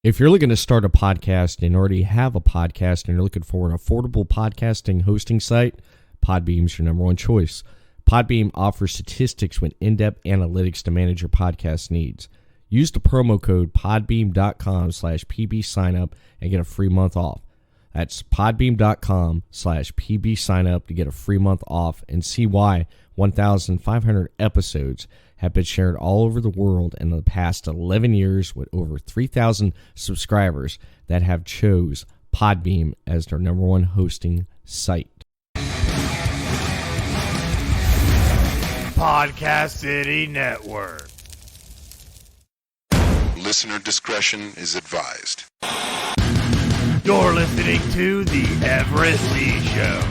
If you're looking to start a podcast and already have a podcast and you're looking for an affordable podcasting hosting site, Podbean's your number one choice. Podbean offers statistics with in-depth analytics to manage your podcast needs. Use the promo code podbean.com/pbsignup and get a free month off. That's podbean.com/pbsignup to get a free month off and see why 1,500 episodes have been shared all over the world in the past 11 years with over 3,000 subscribers that have chose Podbean as their number one hosting site. Podcast City Network. Listener discretion is advised. You're listening to The Everett Lee Show.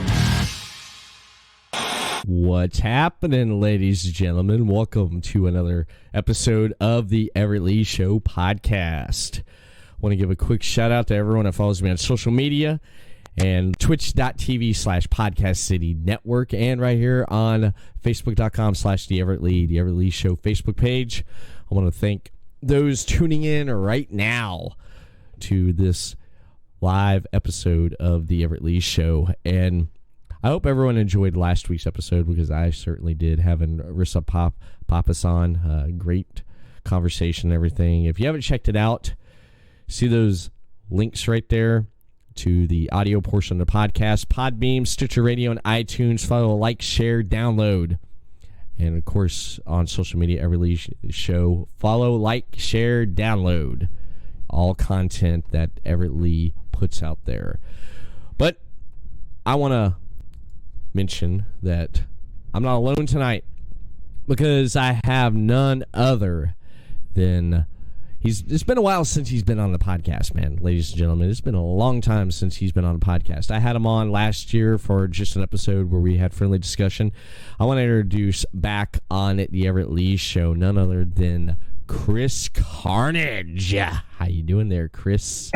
What's happening, ladies and gentlemen? Welcome to another episode of the Everett Lee Show podcast. I want to give a quick shout out to everyone that follows me on social media and twitch.tv/Podcast City Network, and right here on facebook.com/the Everett Lee Show Facebook page. I want to thank those tuning in right now to this live episode of the Everett Lee Show. And I hope everyone enjoyed last week's episode, because I certainly did, having Rissa Pappas on. Great conversation and everything. If you haven't checked it out, see those links right there to the audio portion of the podcast: Podbean, Stitcher Radio, and iTunes. Follow, like, share, download. And, of course, on social media, Everett Lee Show. Follow, like, share, download all content that Everett Lee puts out there. But I want to mention that I'm not alone tonight, because I have none other than it's been a while since he's been on the podcast, man. Ladies and gentlemen, it's been a long time since he's been on the podcast. I had him on last year for just an episode where we had friendly discussion. I want to introduce back on the Everett Lee Show none other than Chris Carnage. How you doing there, Chris?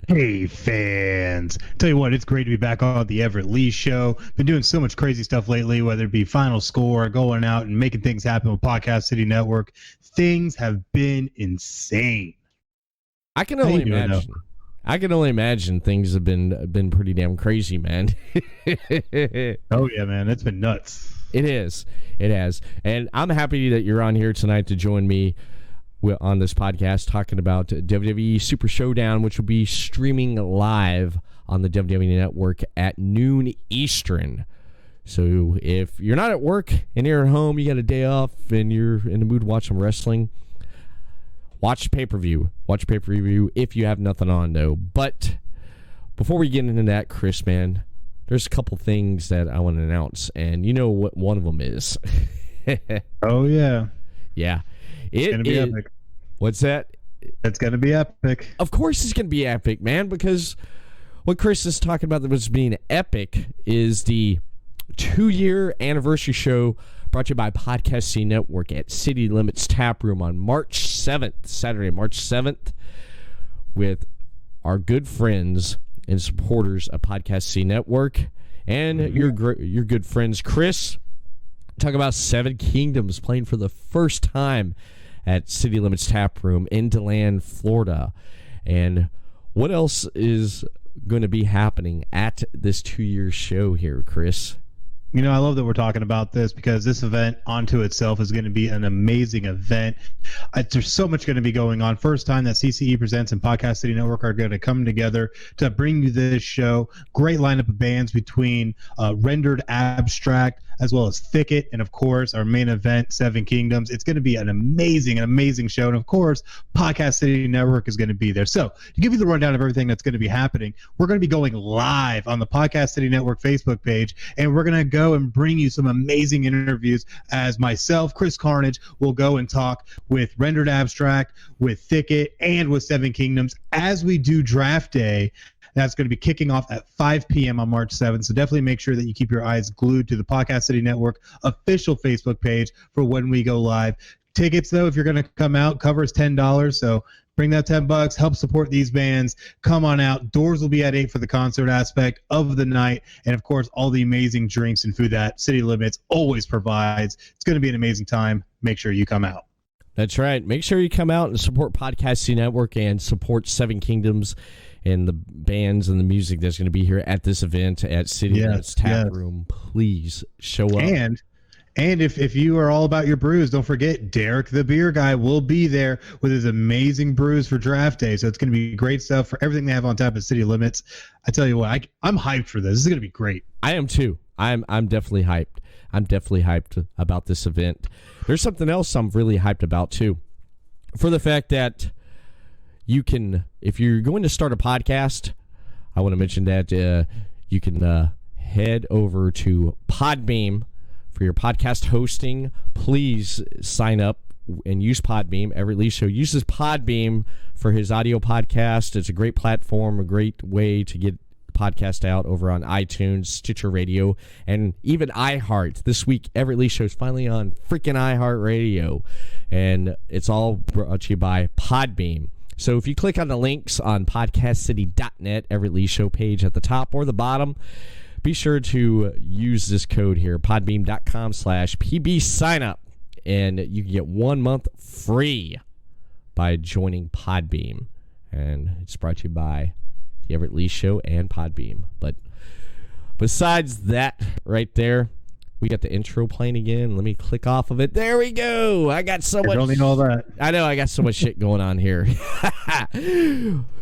Hey, fans. Tell you what, it's great to be back on the Everett Lee Show. Been doing so much crazy stuff lately, whether it be Final Score, going out and making things happen with Podcast City Network. Things have been insane. I can only imagine. I can only imagine things have been pretty damn crazy, man. Oh, yeah, man. It's been nuts. It is. It has. And I'm happy that you're on here tonight to join me on this podcast talking about WWE Super Showdown, which will be streaming live on the WWE Network at noon Eastern. So if you're not at work and you're at home, you got a day off, and you're in the mood to watch some wrestling, watch pay-per-view. Watch pay-per-view if you have nothing on, though. But before we get into that, Chris, man, there's a couple things that I want to announce, and you know what one of them is. Oh, yeah. Yeah. It's going to be epic. What's that? It's going to be epic. Of course it's going to be epic, man, because what Chris is talking about that was being epic is the 2-year anniversary show brought to you by Podcast City Network at City Limits Tap Room on March 7th, Saturday, March 7th, with our good friends and supporters of Podcast City Network and your good friends, Chris. Talk about Seven Kingdoms playing for the first time at City Limits Tap Room in DeLand, Florida. And what else is going to be happening at this 2-year show here, Chris? You know, I love that we're talking about this, because this event onto itself is going to be an amazing event. There's so much going to be going on. First time that CCE Presents and Podcast City Network are going to come together to bring you this show. Great lineup of bands between Rendered Abstract, as well as Thicket, and of course our main event, Seven Kingdoms. It's going to be an amazing show, and of course Podcast City Network is going to be there. So to give you the rundown of everything that's going to be happening, we're going to be going live on the Podcast City Network Facebook page, and we're going to go and bring you some amazing interviews as myself, Chris Carnage, will go and talk with Rendered Abstract, with Thicket, and with Seven Kingdoms as we do Draft Day. That's going to be kicking off at 5 p.m. on March 7th. So definitely make sure that you keep your eyes glued to the Podcast City Network official Facebook page for when we go live. Tickets, though, if you're going to come out, cover is $10. So bring that $10, help support these bands. Come on out. Doors will be at 8 for the concert aspect of the night. And, of course, all the amazing drinks and food that City Limits always provides. It's going to be an amazing time. Make sure you come out. That's right. Make sure you come out and support Podcasting Network and support Seven Kingdoms and the bands and the music that's going to be here at this event at City Limits Tap Room. Please show up. And if you are all about your brews, don't forget Derek the Beer Guy will be there with his amazing brews for draft day. So it's going to be great stuff for everything they have on tap at City Limits. I tell you what, I'm hyped for this. This is going to be great. I am too. I'm definitely hyped. I'm definitely hyped about this event. There's something else I'm really hyped about too. For the fact that you can, if you're going to start a podcast, I want to mention that you can head over to Podbean for your podcast hosting. Please sign up and use Podbean. Everett Lee Show uses Podbean for his audio podcast. It's a great platform, a great way to get podcast out over on iTunes, Stitcher Radio, and even iHeart. This week, Everett Lee Show is finally on freaking iHeart Radio, and it's all brought to you by Podbean. So if you click on the links on podcastcity.net, Everett Lee Show page at the top or the bottom, be sure to use this code here, podbean.com/PB sign up, and you can get 1 month free by joining Podbean. And it's brought to you by the Everett Lee Show and Podbean. But besides that right there, we got the intro playing again. Let me click off of it. There we go. I got so much. Don't need all that. I know. I got so much shit going on here.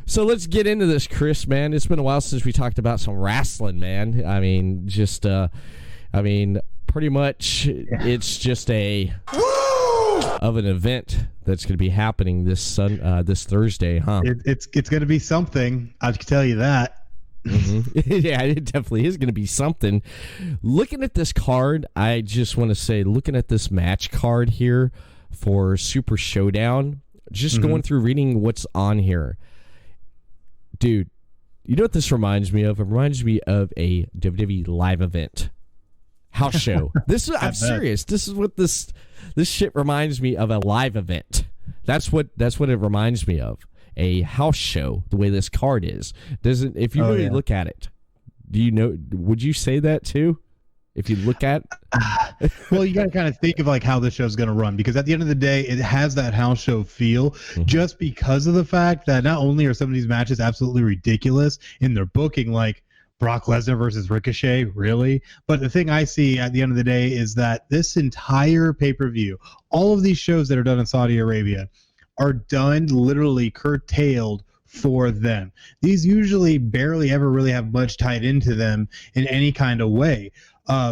So let's get into this, Chris, man. It's been a while since we talked about some wrestling, man. I mean, pretty much it's just of an event that's going to be happening this Thursday, huh? It's going to be something. I can tell you that. Mm-hmm. Yeah, it definitely is going to be something. Looking at this card, I just want to say, looking at this match card here for Super Showdown, just going through reading what's on here. Dude, you know what this reminds me of? It reminds me of a WWE live event. House show. I'm serious. This is what this shit reminds me of, a live event. That's what it reminds me of. A house show, the way this card is. Doesn't, if you look at it, would you say that too? If you look at well, you got to kind of think of like how the show's going to run, because at the end of the day, it has that house show feel, just because of the fact that not only are some of these matches absolutely ridiculous in their booking, like Brock Lesnar versus Ricochet, really? But the thing I see at the end of the day is that this entire pay-per-view, all of these shows that are done in Saudi Arabia, are done literally curtailed for them. These usually barely ever really have much tied into them in any kind of way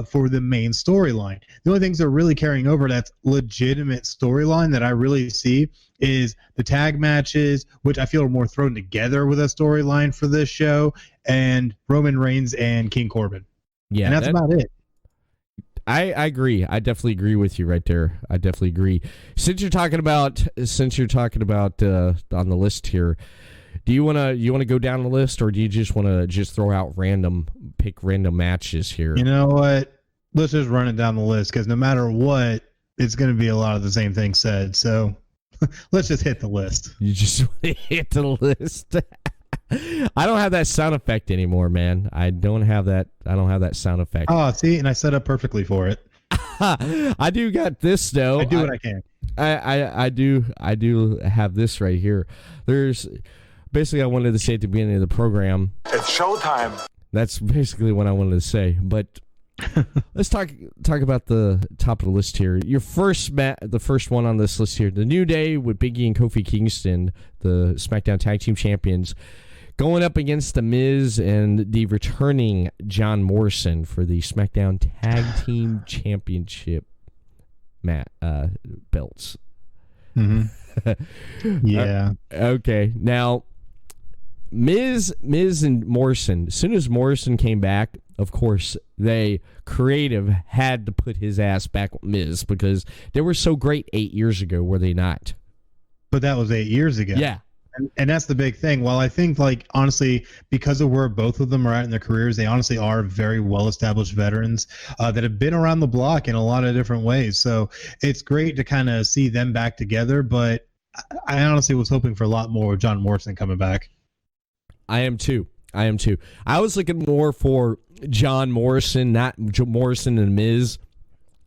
for the main storyline. The only things they're really carrying over that's legitimate storyline that I really see is the tag matches, which I feel are more thrown together with a storyline for this show, and Roman Reigns and King Corbin. Yeah, and that's about it. I agree. I definitely agree with you right there. I definitely agree. Since you're talking about on the list here, do you wanna go down the list, or do you just want to throw out pick random matches here? You know what? Let's just run it down the list, because no matter what, it's going to be a lot of the same thing said. So let's just hit the list. You just want to hit the list. I don't have that sound effect anymore, man. I don't have that sound effect. Oh, see, and I set up perfectly for it. I do got this though. I do what I can. I do have this right here. There's basically, I wanted to say at the beginning of the program, It's showtime. That's basically what I wanted to say. But let's talk about the top of the list here. Your the first one on this list here, the New Day with Big E and Kofi Kingston, the SmackDown Tag Team Champions, going up against The Miz and the returning John Morrison for the SmackDown Tag Team Championship belts. Yeah. Okay. Now, Miz and Morrison, as soon as Morrison came back, of course, creative had to put his ass back with Miz, because they were so great 8 years ago, were they not? But that was 8 years ago. Yeah. And that's the big thing. Well, I think, like, honestly, because of where both of them are at in their careers, they honestly are very well-established veterans that have been around the block in a lot of different ways. So it's great to kind of see them back together, but I honestly was hoping for a lot more with John Morrison coming back. I am too. I was looking more for John Morrison, not Morrison and Miz,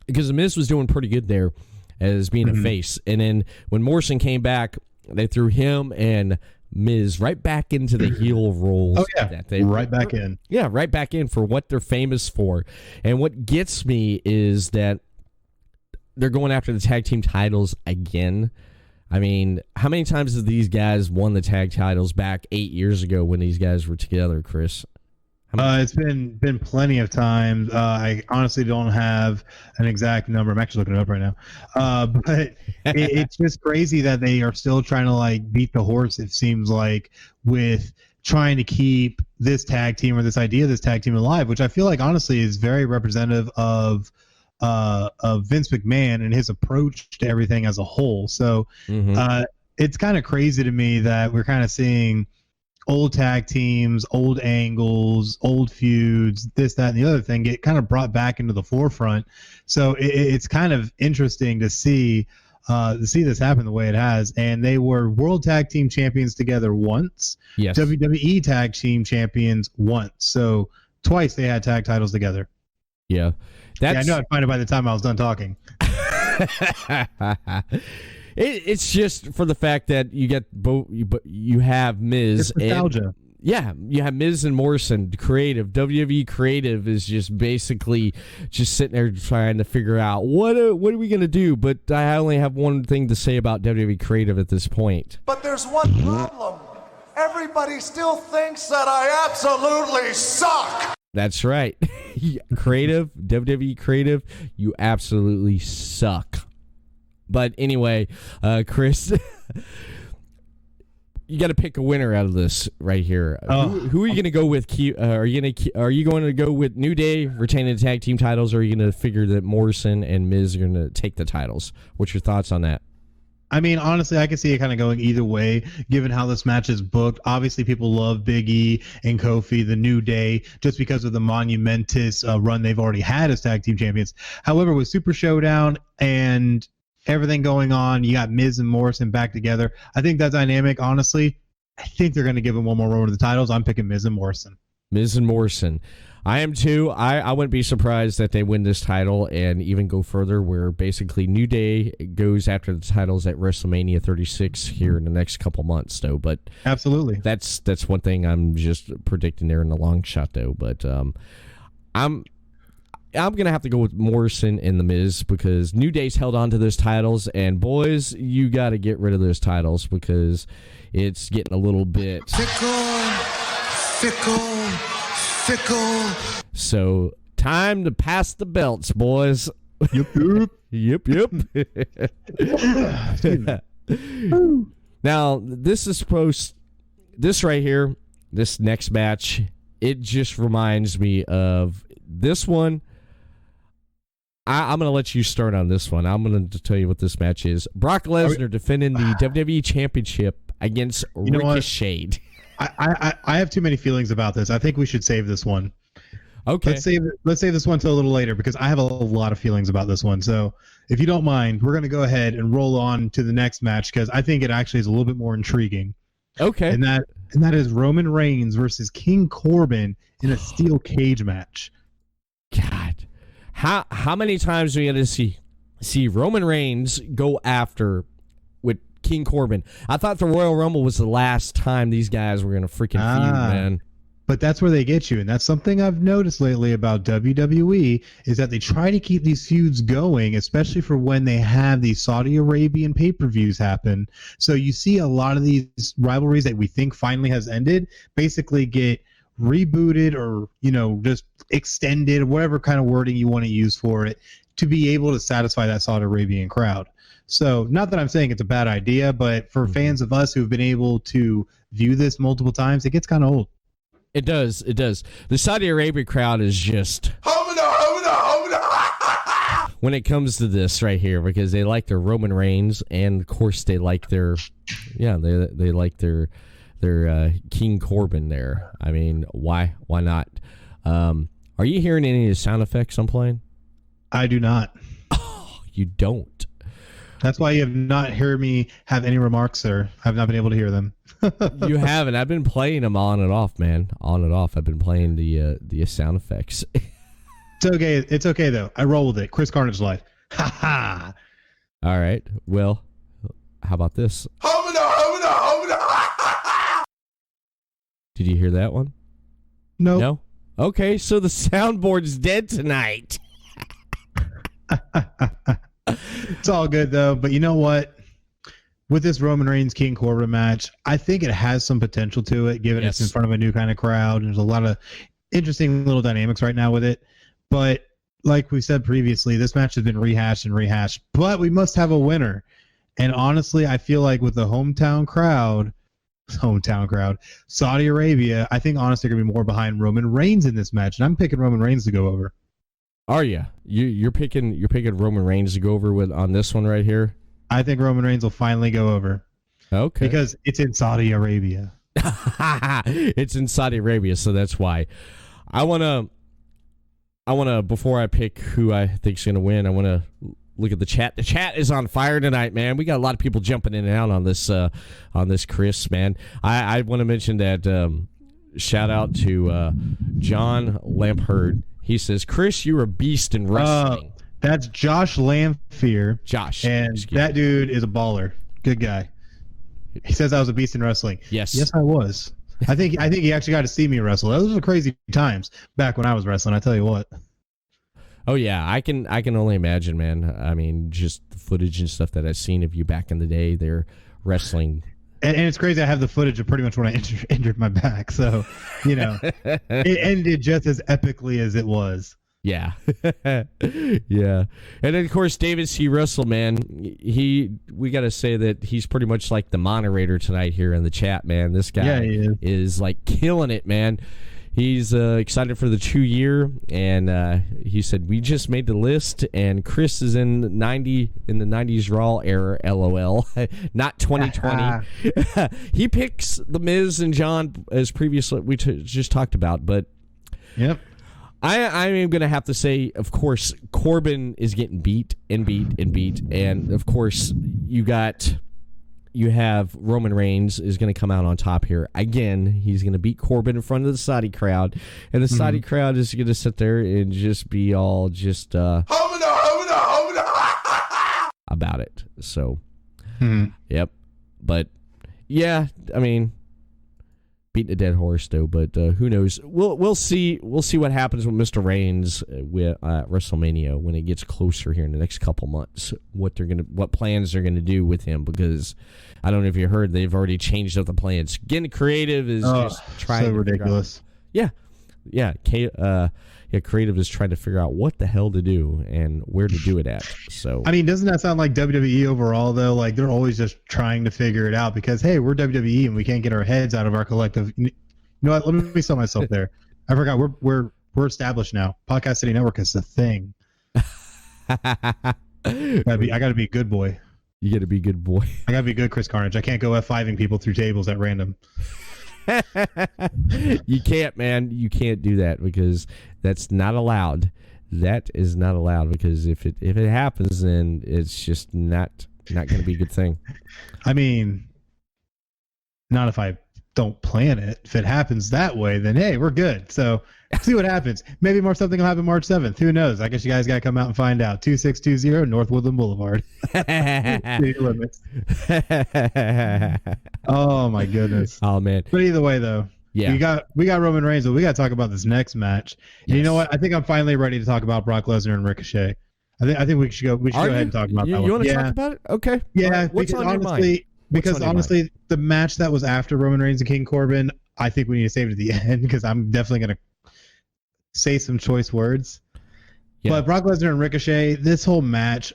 because the Miz was doing pretty good there. as being a face. And then when Morrison came back, they threw him and Miz right back into the heel roles. Oh, yeah. Right back in. Yeah, right back in for what they're famous for. And what gets me is that they're going after the tag team titles again. I mean, how many times have these guys won the tag titles back 8 years ago when these guys were together, Chris? It's been plenty of times. I honestly don't have an exact number. I'm actually looking it up right now. But it's just crazy that they are still trying to like beat the horse. It seems like with trying to keep this tag team or this idea of this tag team alive, which I feel like honestly is very representative of Vince McMahon and his approach to everything as a whole. So it's kind of crazy to me that we're kind of seeing old tag teams, old angles, old feuds, this, that, and the other thing get kind of brought back into the forefront. So it's kind of interesting to see this happen the way it has. And they were World Tag Team Champions together once. Yes. WWE Tag Team Champions once. So twice they had tag titles together. Yeah. I know I'd find it by the time I was done talking. It's just for the fact that you get both. You have Miz. It's nostalgia. You have Miz and Morrison. Creative WWE creative is just basically just sitting there trying to figure out what are we gonna do. But I only have one thing to say about WWE creative at this point. But there's one problem. Everybody still thinks that I absolutely suck. That's right. Creative, WWE creative, you absolutely suck. But anyway, Chris, you got to pick a winner out of this right here. Who are you going to go with? Are you going to go with New Day retaining the tag team titles, or are you going to figure that Morrison and Miz are going to take the titles? What's your thoughts on that? I mean, honestly, I can see it kind of going either way, given how this match is booked. Obviously, people love Big E and Kofi, the New Day, just because of the monumentous run they've already had as tag team champions. However, with Super Showdown and everything going on, you got Miz and Morrison back together. I think that dynamic, honestly, I think they're going to give him one more run with the titles. I'm picking Miz and Morrison. Miz and Morrison. I am too. I wouldn't be surprised that they win this title and even go further, where basically New Day goes after the titles at WrestleMania 36 here in the next couple months, though. But absolutely, that's one thing I'm just predicting there in the long shot, though. But I'm gonna have to go with Morrison and the Miz, because New Day's held on to those titles, and boys, you got to get rid of those titles because it's getting a little bit fickle. So time to pass the belts, boys. Yep. Now this right here, this next match, it just reminds me of this one. I'm going to let you start on this one. I'm going to tell you what this match is. Brock Lesnar defending the WWE Championship against Ricochet. I have too many feelings about this. I think we should save this one. Okay. Let's save this one till a little later, because I have a lot of feelings about this one. So if you don't mind, we're going to go ahead and roll on to the next match, because I think it actually is a little bit more intriguing. Okay. And that is Roman Reigns versus King Corbin in a steel cage match. God. How many times are we going to see Roman Reigns go after with King Corbin? I thought the Royal Rumble was the last time these guys were going to freaking feud, man. But that's where they get you, and that's something I've noticed lately about WWE, is that they try to keep these feuds going, especially for when they have these Saudi Arabian pay-per-views happen. So you see a lot of these rivalries that we think finally has ended basically get rebooted, or just extended, whatever kind of wording you want to use for it, to be able to satisfy that Saudi Arabian crowd. So not that I'm saying it's a bad idea, but for fans of us who've been able to view this multiple times, it gets kind of old. It does. The Saudi Arabia crowd is just when it comes to this right here, because they like their Roman Reigns, and of course they like their they like their King Corbin there. I mean, why not? Are you hearing any of the sound effects I'm playing? I do not. Oh, you don't. That's why you have not heard me have any remarks, sir. I've not been able to hear them. You haven't. I've been playing them on and off, man. On and off. I've been playing the sound effects. It's okay. It's okay though. I roll with it. Chris Carnage live. Ha ha. All right. Well, how about this? Did you hear that one? Nope. No? Okay, so the soundboard's dead tonight. It's all good, though. But you know what? With this Roman Reigns King Corbin match, I think it has some potential to it, given it's in front of a new kind of crowd. There's a lot of interesting little dynamics right now with it. But like we said previously, this match has been rehashed and rehashed. But we must have a winner. And honestly, I feel like with the hometown crowd, Saudi Arabia, I think honestly they're going to be more behind Roman Reigns in this match. And I'm picking Roman Reigns to go over. Are you? You're picking Roman Reigns to go over with on this one right here? I think Roman Reigns will finally go over. Okay. Because it's in Saudi Arabia. It's in Saudi Arabia, so that's why. I wanna before I pick who I think's gonna win, I wanna look at the chat. The chat is on fire tonight, man. We got a lot of people jumping in and out on this Chris, man. I want to mention that shout out to John Lampherd. He says, Chris, you're a beast in wrestling. That's Josh Lamphere. Josh. And that dude is a baller. Good guy. He says I was a beast in wrestling. Yes. Yes, I was. I think he actually got to see me wrestle. Those were crazy times back when I was wrestling, I tell you what. Oh yeah, I can only imagine, man. I mean, just the footage and stuff that I've seen of you back in the day, they're wrestling. And it's crazy. I have the footage of pretty much when I injured my back. So, you know, it ended just as epically as it was. Yeah. Yeah. And then, of course, David C. Russell, man, we got to say that he's pretty much like the moderator tonight here in the chat, man. This guy is like killing it, man. He's excited for the 2 year, and he said, we just made the list, and Chris is in the 90s Raw era, LOL, not 2020. He picks The Miz and John, as previously we just talked about, but yep. I am going to have to say, of course, Corbin is getting beat, and of course, you have Roman Reigns is going to come out on top here. Again, he's going to beat Corbin in front of the Saudi crowd, and the Saudi crowd is going to sit there and just be all just about it. So, yep. But, yeah, I mean, beating a dead horse, though, but who knows? We'll see what happens with Mr. Reigns with WrestleMania when it gets closer here in the next couple months. What plans they're gonna do with him, because I don't know if you heard, they've already changed up the plans. Getting creative is just trying so to ridiculous. Yeah. Creative is trying to figure out what the hell to do and where to do it at. So I mean, doesn't that sound like WWE overall though? Like they're always just trying to figure it out because hey, we're WWE and we can't get our heads out of our collective. You know what? Let me sell myself there. I forgot we're established now. Podcast City Network is the thing. I gotta be a good boy. You gotta be a good boy. I gotta be good, Chris Carnage. I can't go F5ing people through tables at random. You can't, man. You can't do that because that's not allowed. That is not allowed because if it happens, then it's just not going to be a good thing. I mean, not if I don't plan it. If it happens that way, then hey, we're good. So see what happens. Maybe something will happen March 7th. Who knows? I guess you guys got to come out and find out. 2620 North Woodland Boulevard. Oh my goodness. Oh man. But either way though, we got Roman Reigns, but we got to talk about this next match. Yes. You know what? I think I'm finally ready to talk about Brock Lesnar and Ricochet. I think we should go ahead and talk about that one. You want to talk about it? Okay. Yeah, right. What's on your mind? Because honestly, the match that was after Roman Reigns and King Corbin, I think we need to save it at the end because I'm definitely going to say some choice words. Yeah. But Brock Lesnar and Ricochet, this whole match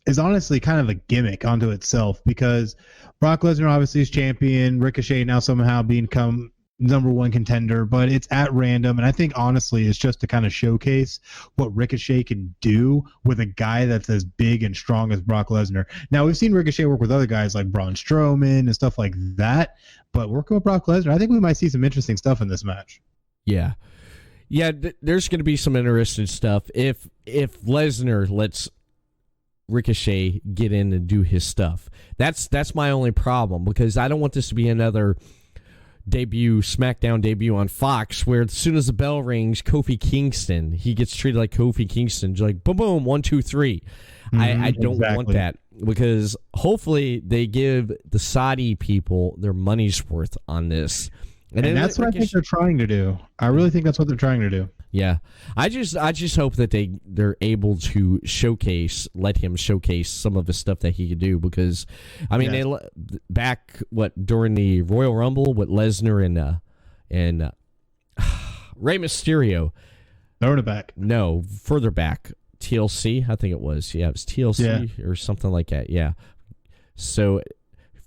is honestly kind of a gimmick onto itself because Brock Lesnar obviously is champion, Ricochet now somehow become number one contender, but it's at random. And I think honestly it's just to kind of showcase what Ricochet can do with a guy that's as big and strong as Brock Lesnar. Now we've seen Ricochet work with other guys like Braun Strowman and stuff like that, but working with Brock Lesnar, I think we might see some interesting stuff in this match. Yeah. Yeah, there's going to be some interesting stuff if Lesnar lets Ricochet get in and do his stuff. That's my only problem because I don't want this to be another SmackDown debut on Fox where as soon as the bell rings, Kofi Kingston, he gets treated like Kofi Kingston, like boom, boom, 1, 2, 3. I don't want exactly. that, because hopefully they give the Saudi people their money's worth on this. And that's what I think they're trying to do. I really think that's what they're trying to do. Yeah, I just hope that they're able to let him showcase some of the stuff that he could do, because I mean, during the Royal Rumble with Lesnar and Rey Mysterio. Throw it back. No, further back, TLC, I think it was. Yeah, it was TLC or something like that. Yeah. So a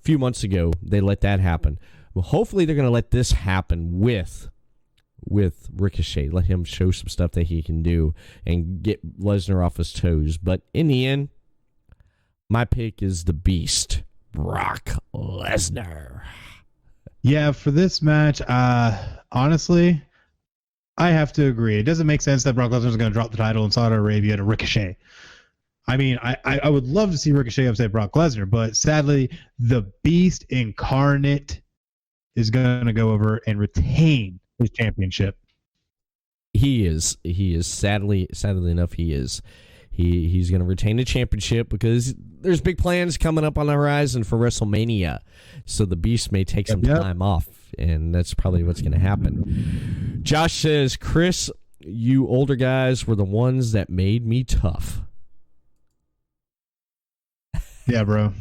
few months ago, they let that happen. Well, hopefully they're going to let this happen with Ricochet. Let him show some stuff that he can do and get Lesnar off his toes. But in the end, my pick is the Beast, Brock Lesnar. Yeah, for this match, honestly, I have to agree. It doesn't make sense that Brock Lesnar is going to drop the title in Saudi Arabia to Ricochet. I mean, I would love to see Ricochet upset Brock Lesnar, but sadly, the Beast Incarnate is going to go over and retain his championship. He is. Sadly enough, he is. He's going to retain the championship because there's big plans coming up on the horizon for WrestleMania. So the Beast may take some time off, and that's probably what's going to happen. Josh says, Chris, you older guys were the ones that made me tough. Yeah, bro.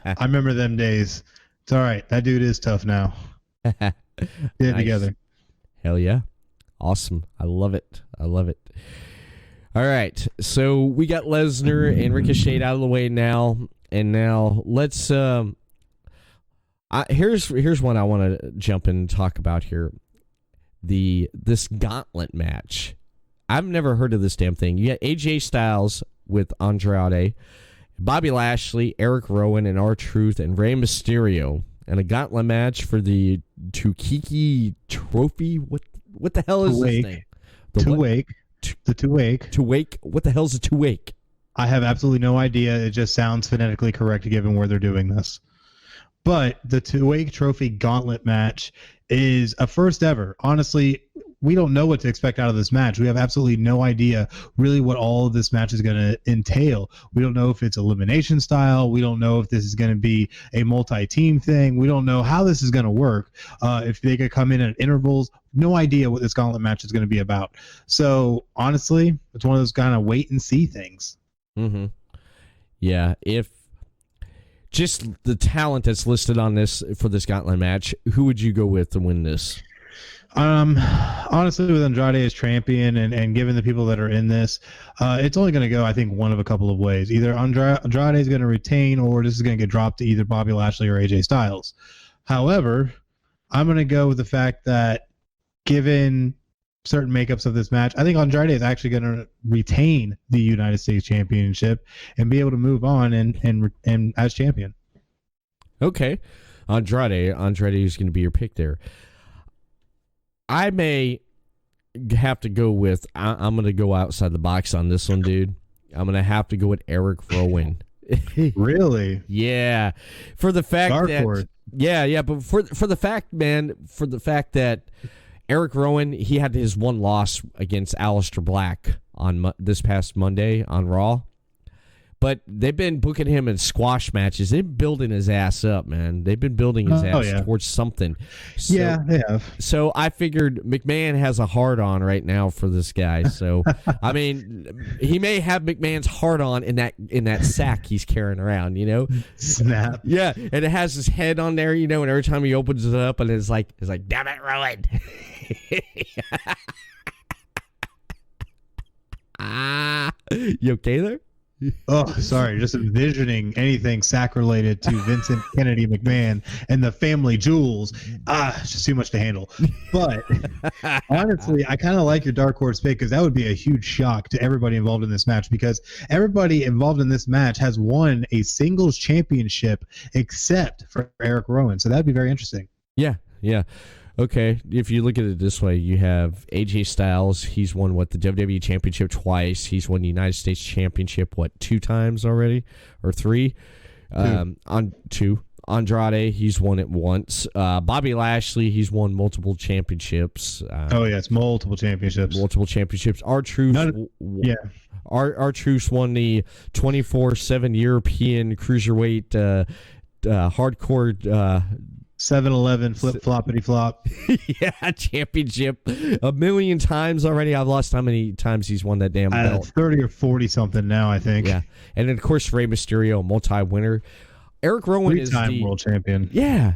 I remember them days. It's all right. That dude is tough now. Get it together. Hell yeah. Awesome. I love it. All right. So we got Lesnar and Ricochet out of the way now. And now let's here's one I want to jump in and talk about here. This gauntlet match. I've never heard of this damn thing. You got AJ Styles with Andrade, Bobby Lashley, Eric Rowan, and R-Truth, and Rey Mysterio, and a gauntlet match for the Tukiki Trophy. What the hell is this thing? The Two-Wake. What the hell is a Two-Wake? I have absolutely no idea. It just sounds phonetically correct given where they're doing this. But the Two-Wake Trophy gauntlet match is a first ever. Honestly, we don't know what to expect out of this match. We have absolutely no idea really what all of this match is going to entail. We don't know if it's elimination style. We don't know if this is going to be a multi-team thing. We don't know how this is going to work. If they could come in at intervals, no idea what this gauntlet match is going to be about. So honestly, it's one of those kind of wait and see things. Mm-hmm. Yeah. If just the talent that's listed on this for this gauntlet match, who would you go with to win this? Honestly, with Andrade as champion and given the people that are in this, it's only going to go, I think, one of a couple of ways. Either Andrade is going to retain, or this is going to get dropped to either Bobby Lashley or AJ Styles. However, I'm going to go with the fact that given certain makeups of this match, I think Andrade is actually going to retain the United States Championship and be able to move on and as champion. Okay. Andrade is going to be your pick there. I may have to go with, I'm going to go outside the box on this one, dude. I'm going to have to go with Eric Rowan. Really? Yeah. For the fact Dark but for the fact, man, that Eric Rowan, he had his one loss against Aleister Black on this past Monday on Raw. But they've been booking him in squash matches. They've been building his ass up, man. They've been building his ass towards something. So, yeah, they have. So I figured McMahon has a hard-on right now for this guy. So, I mean, he may have McMahon's hard-on in that sack he's carrying around, you know? Snap. Yeah, and it has his head on there, you know, and every time he opens it up, and it's like, damn it, Rowan. You okay there? Oh, sorry. Just envisioning anything sack-related to Vincent Kennedy McMahon and the family jewels. It's just too much to handle. But honestly, I kind of like your dark horse pick because that would be a huge shock to everybody involved in this match, because everybody involved in this match has won a singles championship except for Eric Rowan. So that'd be very interesting. Yeah. Okay, if you look at it this way, you have AJ Styles. He's won, the WWE Championship twice. He's won the United States Championship, 2 times already? Or 3? Two. Andrade, he's won it once. Bobby Lashley, he's won multiple championships. It's multiple championships. R-Truth. R-Truth won the 24/7 European Cruiserweight hardcore 7-Eleven flip-floppity flop. yeah, championship a million times already. I've lost how many times he's won that damn belt. 30 or 40 something now, I think. Yeah, and then of course Rey Mysterio, multi-winner. Eric Rowan is the world champion. Yeah.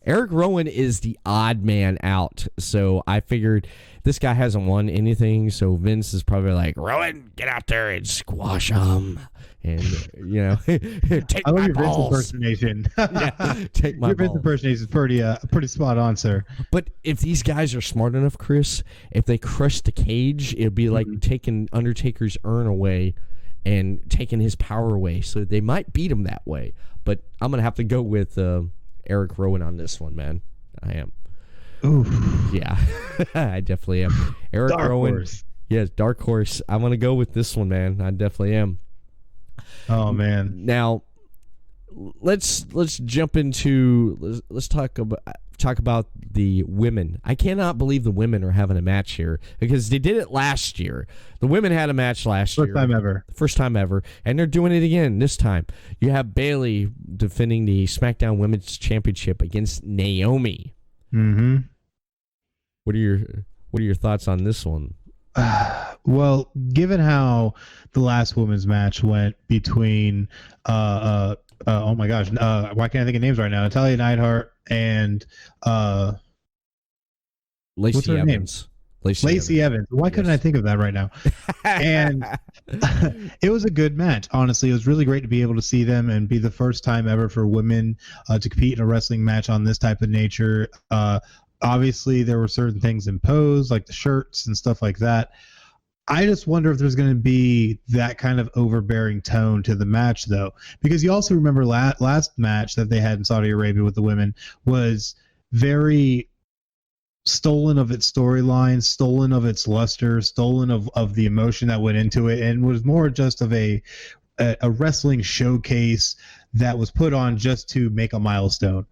Eric Rowan is the odd man out. So I figured this guy hasn't won anything. So Vince is probably like, Rowan, get out there and squash him. And, take I love my your balls. Vince impersonation. Take my your balls. Vince impersonation is pretty spot on, sir. But if these guys are smart enough, Chris, if they crush the cage, it'd be like taking Undertaker's urn away and taking his power away. So they might beat him that way. But I'm going to have to go with Eric Rowan on this one, man. I am. Ooh. Yeah, I definitely am. Eric Dark Rowan. horse. Yes, Dark Horse. I'm going to go with this one, man. I definitely am. Oh, man. Now, let's jump into let's talk about the women. I cannot believe the women are having a match here because they did it last year. The women had a match last year. First time ever. And they're doing it again this time. You have Bayley defending the SmackDown Women's Championship against Naomi. Mm-hmm. What are your thoughts on this one? Well, given how the last women's match went between oh my gosh, why can't I think of names right now? Natalya Neidhart and Lacey Evans. Lacey Evans. Why couldn't I think of that right now? And it was a good match. Honestly, it was really great to be able to see them and be the first time ever for women to compete in a wrestling match on this type of nature. Obviously, there were certain things imposed, like the shirts and stuff like that. I just wonder if there's going to be that kind of overbearing tone to the match, though, because you also remember last match that they had in Saudi Arabia with the women was very stolen of its storyline, stolen of its luster, stolen of the emotion that went into it, and was more just of a wrestling showcase that was put on just to make a milestone.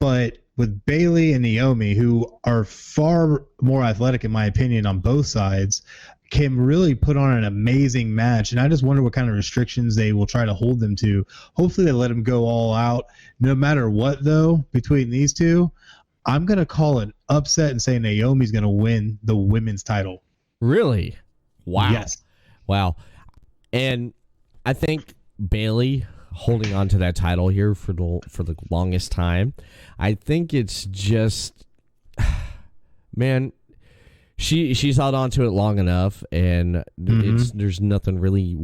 But with Bayley and Naomi, who are far more athletic, in my opinion, on both sides, can really put on an amazing match. And I just wonder what kind of restrictions they will try to hold them to. Hopefully they let them go all out. No matter what, though, between these two, I'm going to call an upset and say Naomi's going to win the women's title. Really? Wow. Yes. Wow. And I think Bayley holding on to that title here for the longest time. I think it's just, man, she's held on to it long enough, and there's nothing really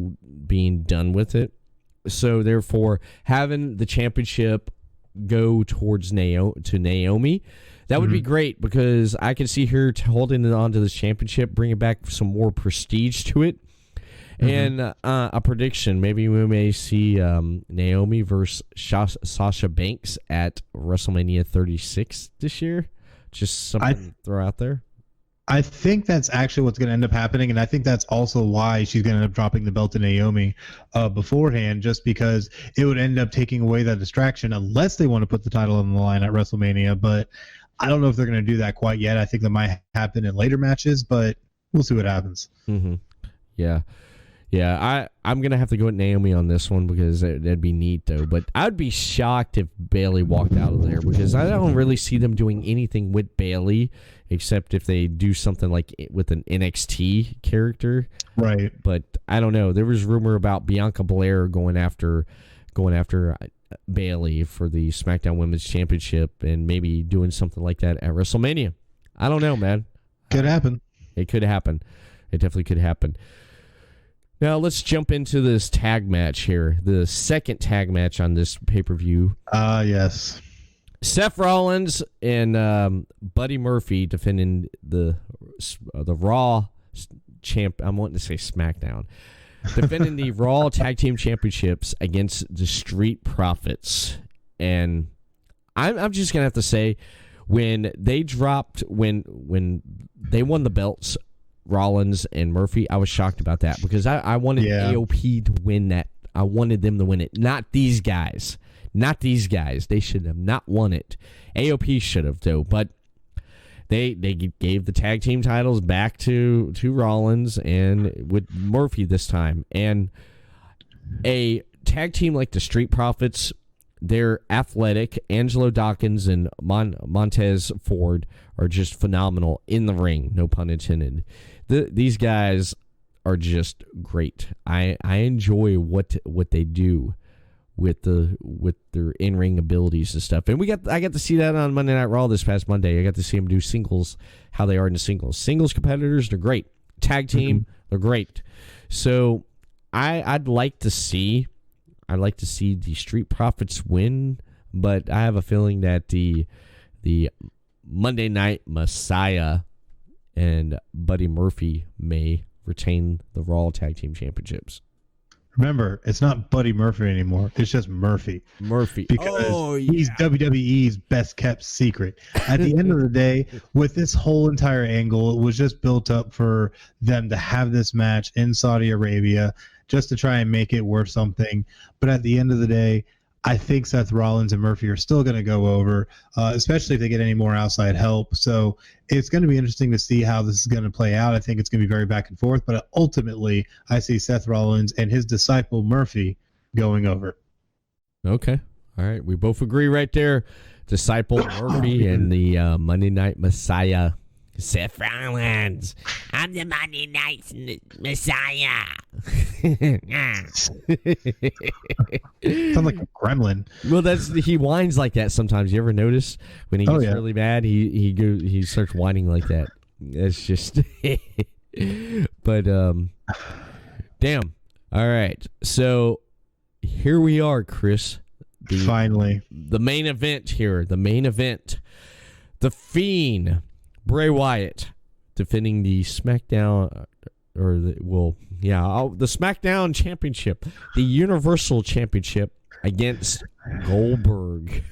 being done with it. So therefore, having the championship go towards Naomi, that would be great, because I can see her holding it on to this championship, bringing back some more prestige to it. And a prediction, maybe we may see Naomi versus Sasha Banks at WrestleMania 36 this year. Just something to throw out there. I think that's actually what's going to end up happening, and I think that's also why she's going to end up dropping the belt to Naomi beforehand, just because it would end up taking away that distraction, unless they want to put the title on the line at WrestleMania. But I don't know if they're going to do that quite yet. I think that might happen in later matches, but we'll see what happens. Mm-hmm. Yeah, I'm going to have to go with Naomi on this one, because that'd be neat, though. But I'd be shocked if Bayley walked out of there, because I don't really see them doing anything with Bayley, except if they do something like with an NXT character. Right. But I don't know. There was rumor about Bianca Belair going after Bayley for the SmackDown Women's Championship, and maybe doing something like that at WrestleMania. I don't know, man. Could happen. It could happen. It definitely could happen. Now, let's jump into this tag match here. The second tag match on this pay-per-view. Yes. Seth Rollins and Buddy Murphy defending the Raw champ. I'm wanting to say SmackDown. Defending the Raw Tag Team Championships against the Street Profits. And I'm just going to have to say, when they won the belts, Rollins and Murphy, I was shocked about that, because I wanted AOP to win that. I wanted them to win it, not these guys. Not these guys. They should have not won it. AOP should have, though. But They gave the tag team titles back to Rollins and with Murphy this time. And a tag team like the Street Profits, they're athletic. Angelo Dawkins and Montez Ford are just phenomenal in the ring, no pun intended. These guys are just great. I enjoy what they do with their in-ring abilities and stuff. And I got to see that on Monday Night Raw this past Monday. I got to see them do singles, how they are in the singles. Singles competitors, they're great. Tag team, they're great. So I'd like to see the Street Profits win, but I have a feeling that the Monday Night Messiah and Buddy Murphy may retain the Raw Tag Team Championships. Remember, it's not Buddy Murphy anymore. It's just Murphy. Because he's WWE's best kept secret. At the end of the day, with this whole entire angle, it was just built up for them to have this match in Saudi Arabia just to try and make it worth something. But at the end of the day, I think Seth Rollins and Murphy are still going to go over, especially if they get any more outside help. So it's going to be interesting to see how this is going to play out. I think it's going to be very back and forth, but ultimately I see Seth Rollins and his disciple Murphy going over. Okay. All right. We both agree right there. Disciple Murphy and the Monday Night Messiah, Seth Rollins. I'm the Monday Night Messiah. Sounds like a gremlin. Well, he whines like that sometimes. You ever notice when he gets really mad, he starts whining like that. It's just, but damn. All right, so here we are, Chris. Finally, the main event here. The main event. The Fiend, Bray Wyatt, defending the SmackDown, the SmackDown Championship, the Universal Championship against Goldberg.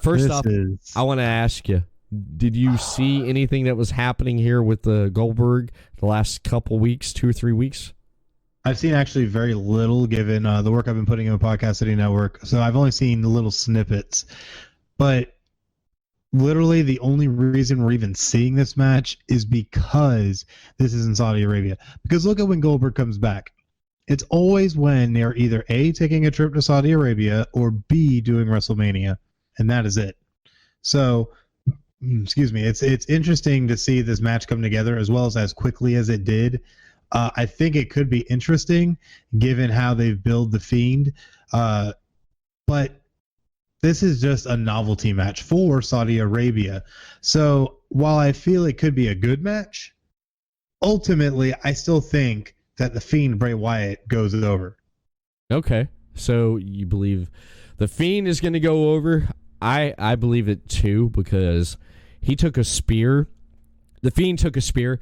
First off, I want to ask you, did you see anything that was happening here with the Goldberg the last couple weeks, 2 or 3 weeks? I've seen actually very little given the work I've been putting in with Podcast City Network. So I've only seen little snippets. But literally the only reason we're even seeing this match is because this is in Saudi Arabia. Because look at when Goldberg comes back. It's always when they're either A, taking a trip to Saudi Arabia, or B, doing WrestleMania. And that is it. So, excuse me, it's interesting to see this match come together as well as quickly as it did. I think it could be interesting given how they've built the Fiend. But this is just a novelty match for Saudi Arabia. So while I feel it could be a good match, ultimately I still think that the Fiend Bray Wyatt goes over. Okay. So you believe the Fiend is going to go over? I believe it too, because he took a spear. The Fiend took a spear,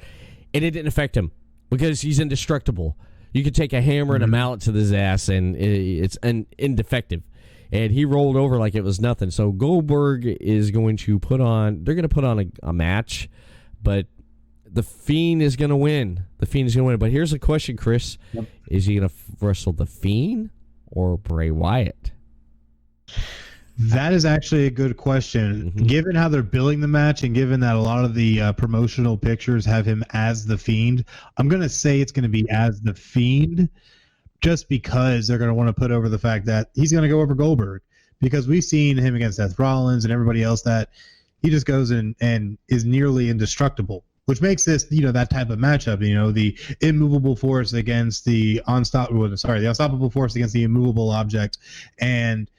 and it didn't affect him because he's indestructible. You could take a hammer and a mallet to his ass, and it's indefective. And he rolled over like it was nothing. So Goldberg is going to put on a match, but the Fiend is going to win. The Fiend is going to win. But here's a question, Chris. Yep. Is he going to wrestle the Fiend or Bray Wyatt? That is actually a good question. Mm-hmm. Given how they're billing the match and given that a lot of the promotional pictures have him as the Fiend, I'm going to say it's going to be as the Fiend, just because they're going to want to put over the fact that he's going to go over Goldberg. Because we've seen him against Seth Rollins and everybody else that he just goes and is nearly indestructible, which makes this, that type of matchup, the immovable force against the unstoppable force against the immovable object. And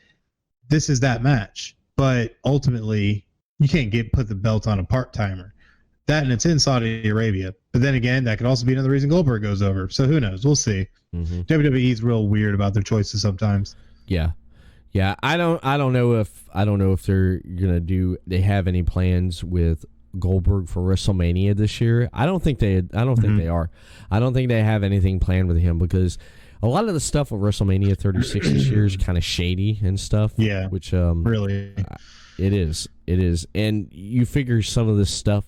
this is that match. But ultimately, you can't put the belt on a part-timer. That, and it's in Saudi Arabia. But then again, that could also be another reason Goldberg goes over. So who knows? We'll see. Mm-hmm. WWE's real weird about their choices sometimes. Yeah. I don't know if they're gonna they have any plans with Goldberg for WrestleMania this year. I don't think they are. I don't think they have anything planned with him, because a lot of the stuff with WrestleMania 36 this year is kind of shady and stuff. Yeah. Which really it is. And you figure some of this stuff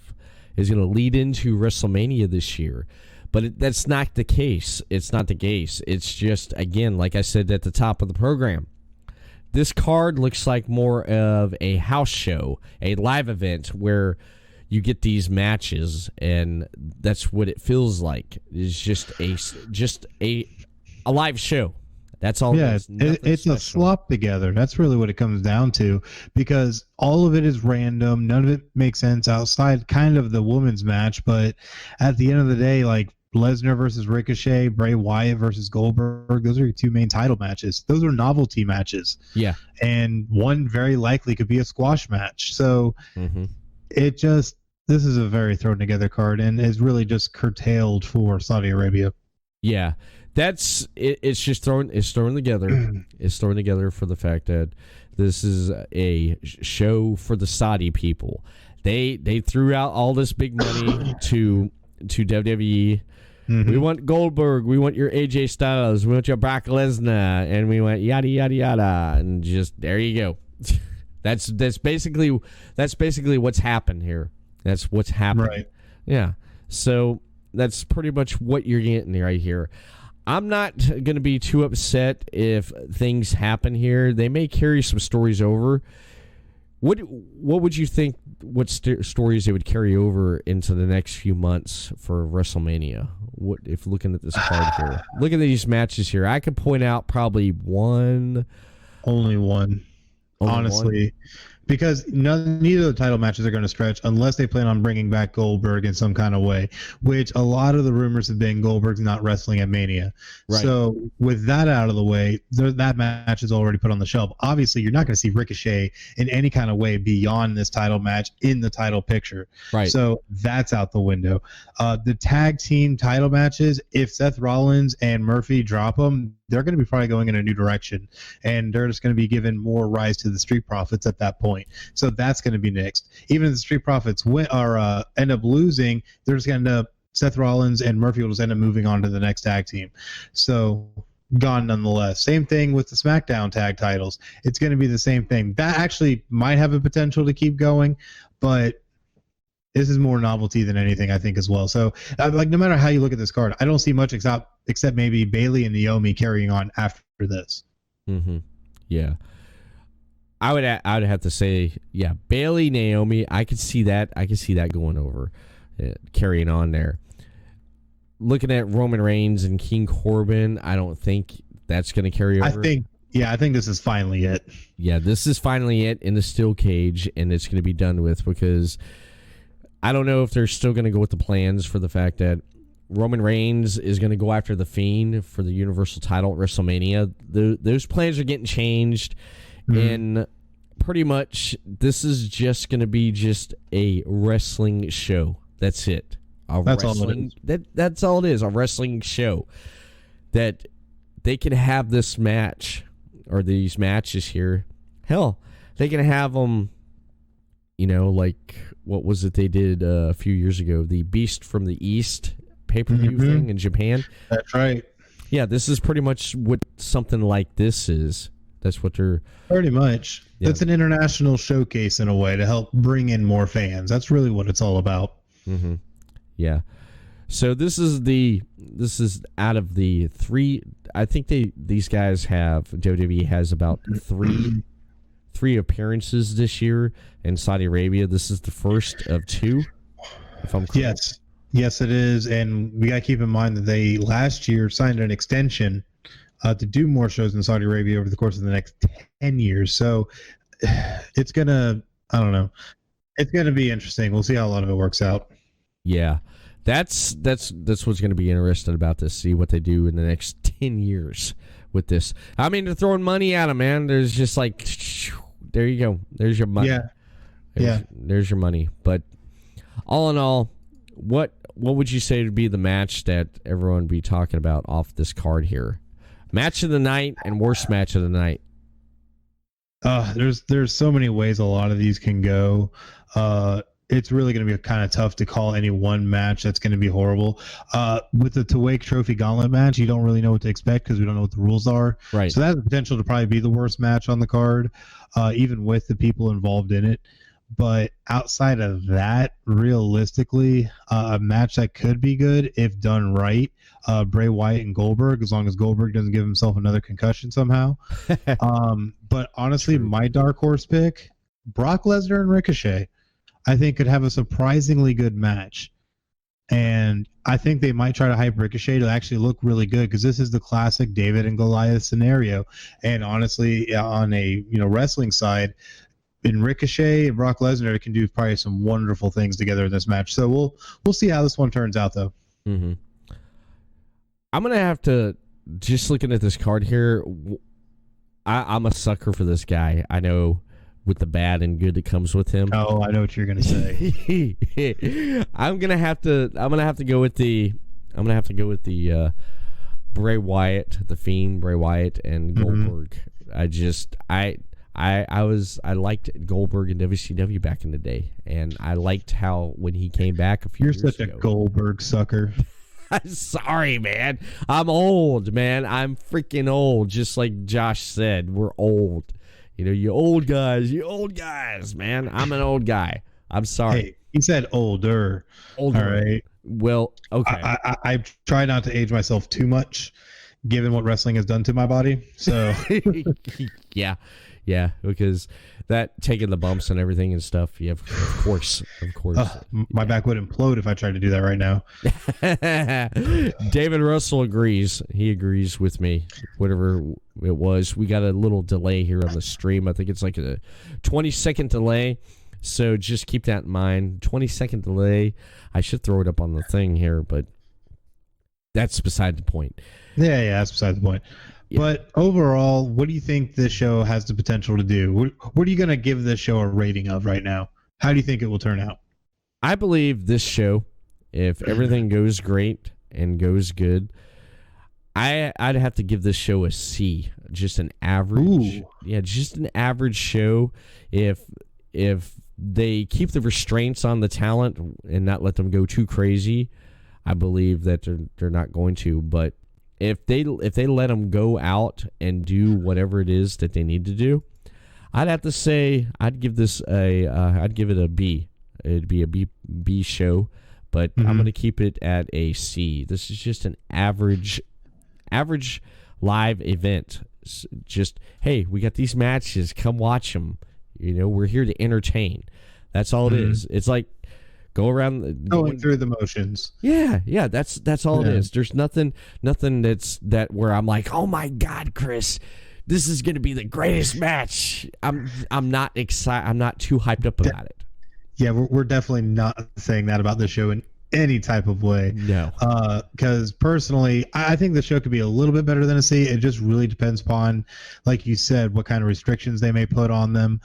is going to lead into WrestleMania this year. But that's not the case. It's not the case. It's just, again, like I said at the top of the program, this card looks like more of a house show, a live event where you get these matches, and that's what it feels like. It's just a live show. That's all. Yeah, it's special. a slop together. That's really what it comes down to, because all of it is random. None of it makes sense outside kind of the women's match. But at the end of the day, like Lesnar versus Ricochet, Bray Wyatt versus Goldberg, those are your two main title matches. Those are novelty matches. Yeah. And one very likely could be a squash match. So this is a very thrown together card, and is really just curtailed for Saudi Arabia. Yeah. That's it. It's just thrown together. It's thrown together for the fact that this is a show for the Saudi people. They threw out all this big money to WWE. Mm-hmm. We want Goldberg. We want your AJ Styles. We want your Brock Lesnar, and we want yada yada yada. And just there you go. That's basically what's happened here. That's what's happened. Right. Yeah. So that's pretty much what you're getting right here. I'm not going to be too upset if things happen here. They may carry some stories over. What would you think? What stories they would carry over into the next few months for WrestleMania? What if looking at this card here? Look at these matches here. I could point out probably only one, honestly. Because neither of the title matches are going to stretch unless they plan on bringing back Goldberg in some kind of way, which a lot of the rumors have been Goldberg's not wrestling at Mania. Right. So with that out of the way, that match is already put on the shelf. Obviously, you're not going to see Ricochet in any kind of way beyond this title match in the title picture. Right. So that's out the window. The tag team title matches, if Seth Rollins and Murphy drop them, they're going to be probably going in a new direction, and they're just going to be given more rise to the Street Profits at that point. So that's going to be next. Even if the Street Profits end up losing, they're just going to end up, Seth Rollins and Murphy will just end up moving on to the next tag team. So gone nonetheless. Same thing with the SmackDown tag titles. It's going to be the same thing. That actually might have a potential to keep going, but this is more novelty than anything, I think, as well. So, like, no matter how you look at this card, I don't see much except maybe Bayley and Naomi carrying on after this. Mm-hmm. Yeah, I would have to say, yeah, Bayley, Naomi. I could see that. I could see that going over, carrying on there. Looking at Roman Reigns and King Corbin, I don't think that's going to carry over. I think this is finally it. Yeah, this is finally it in the steel cage, and it's going to be done with, because I don't know if they're still going to go with the plans for the fact that Roman Reigns is going to go after The Fiend for the Universal title at WrestleMania. Those plans are getting changed, and pretty much this is just going to be just a wrestling show. That's it. That's all it is. That's all it is, a wrestling show. That they can have this match, or these matches here. Hell, they can have them, like, what was it they did a few years ago? The Beast from the East pay-per-view thing in Japan. That's right. Yeah, this is pretty much what something like this is. That's what they're... Pretty much. Yeah. It's an international showcase in a way to help bring in more fans. That's really what it's all about. Mm-hmm. Yeah. So this is out of the three... I think these guys have... WWE has about three appearances this year in Saudi Arabia. This is the first of two, if I'm correct. Yes, it is. And we got to keep in mind that they last year signed an extension to do more shows in Saudi Arabia over the course of the next 10 years. So it's going to, I don't know. It's going to be interesting. We'll see how a lot of it works out. Yeah. That's what's going to be interesting about this. See what they do in the next 10 years with this. I mean, they're throwing money at them, man. There's just like, there you go. There's your money. There's your money. But all in all, what would you say would be the match that everyone would be talking about off this card here? Match of the night and worst match of the night. There's so many ways a lot of these can go. It's really going to be kind of tough to call any one match that's going to be horrible. With the Tawake Trophy Gauntlet match, you don't really know what to expect because we don't know what the rules are. Right. So that has the potential to probably be the worst match on the card, even with the people involved in it. But outside of that, realistically, a match that could be good if done right, Bray Wyatt and Goldberg, as long as Goldberg doesn't give himself another concussion somehow. But honestly, my dark horse pick, Brock Lesnar and Ricochet, I think could have a surprisingly good match. And I think they might try to hype Ricochet to actually look really good, because this is the classic David and Goliath scenario. And honestly, on a wrestling side, in Ricochet and Brock Lesnar can do probably some wonderful things together in this match. So we'll see how this one turns out, though. Mm-hmm. I'm gonna have to, just looking at this card here, I'm a sucker for this guy. I know, with the bad and good that comes with him. Oh, I know what you're gonna say. I'm gonna have to go with the Bray Wyatt, the Fiend, Bray Wyatt, and Goldberg. I liked Goldberg in WCW back in the day, and I liked how when he came back a few years ago. You're such a Goldberg sucker. I'm sorry, man. I'm old, man. I'm freaking old. Just like Josh said, we're old. You old guys, man. I'm an old guy. I'm sorry. Hey, he said older. Older. All right. Well, okay. I try not to age myself too much, given what wrestling has done to my body. So yeah, because that taking the bumps and everything and stuff. Yeah, of course. My back would implode if I tried to do that right now. David Russell agrees. He agrees with me. Whatever it was, we got a little delay here on the stream. I think it's like a 20-second delay. So just keep that in mind. 20-second delay. I should throw it up on the thing here, but that's beside the point. Yeah, that's beside the point. Yeah. But overall, what do you think this show has the potential to do? What are you going to give this show a rating of right now? How do you think it will turn out? I believe this show, if everything goes great and goes good, I'd have to give this show a C. Just an average. Ooh. Yeah, just an average show. If they keep the restraints on the talent and not let them go too crazy, I believe that they're not going to. But if they let them go out and do whatever it is that they need to do, I'd have to say I'd give this I'd give it a B. It'd be a B show, but I'm going to keep it at a C. This is just an average live event. Just, hey, we got these matches, come watch them. We're here to entertain. That's all it is. It's like going through the motions. Yeah, that's all it is. There's nothing that where I'm like, oh my God, Chris, this is going to be the greatest match. I'm not excited. I'm not too hyped up about it. Yeah, we're definitely not saying that about the show in any type of way. No. Because personally, I think the show could be a little bit better than a C. It just really depends upon, like you said, what kind of restrictions they may put on them,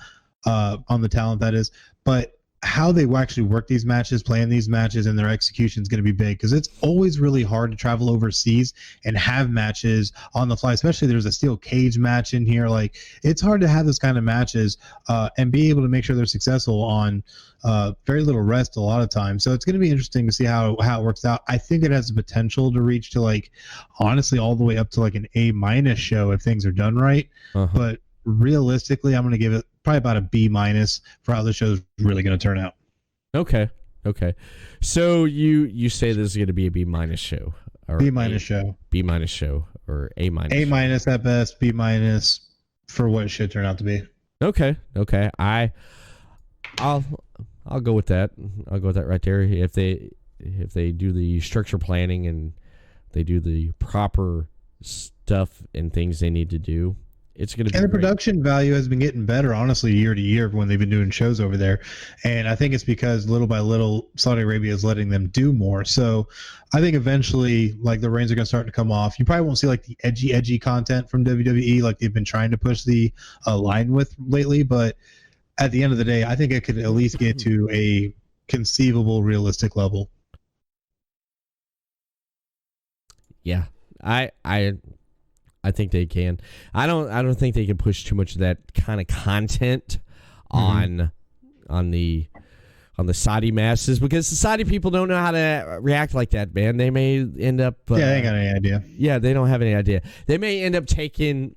on the talent that is. But how they actually work these matches, plan these matches, and their execution is going to be big, because it's always really hard to travel overseas and have matches on the fly, especially there's a steel cage match in here. Like, it's hard to have this kind of matches and be able to make sure they're successful on very little rest a lot of times. So it's going to be interesting to see how it works out. I think it has the potential to reach to, like, honestly, all the way up to like an A- show if things are done right. But realistically, I'm going to give it probably about a B- for how the show's really going to turn out. Okay. So you say this is going to be a B- show, or B- show, B- show, or A-. A- at best, B- for what it should turn out to be. Okay. I'll go with that. I'll go with that right there. If they do the structure planning and they do the proper stuff and things they need to do, it's going to be And the great. production value has been getting better, honestly, year to year when they've been doing shows over there. And I think it's because little by little, Saudi Arabia is letting them do more. So I think eventually, like, the reins are going to start to come off. You probably won't see, like, the edgy content from WWE like they've been trying to push the line with lately. But at the end of the day, I think it could at least get to a conceivable, realistic level. Yeah, I think they can. I don't think they can push too much of that kind of content on the Saudi masses, because the Saudi people don't know how to react like that, man. They may end up they ain't got any idea. Yeah, they don't have any idea. They may end up taking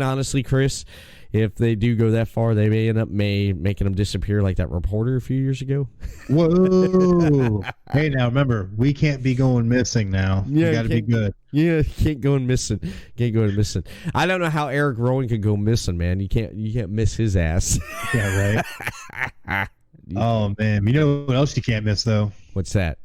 honestly, Chris, if they do go that far, they may end up making them disappear like that reporter a few years ago. Whoa! Hey, now remember, we can't be going missing now. Yeah, you got to be good. Yeah, can't go and missing. Can't go and missing. I don't know how Eric Rowan could go missing, man. You can't miss his ass. Yeah, right. Oh man, you know what else you can't miss though? What's that?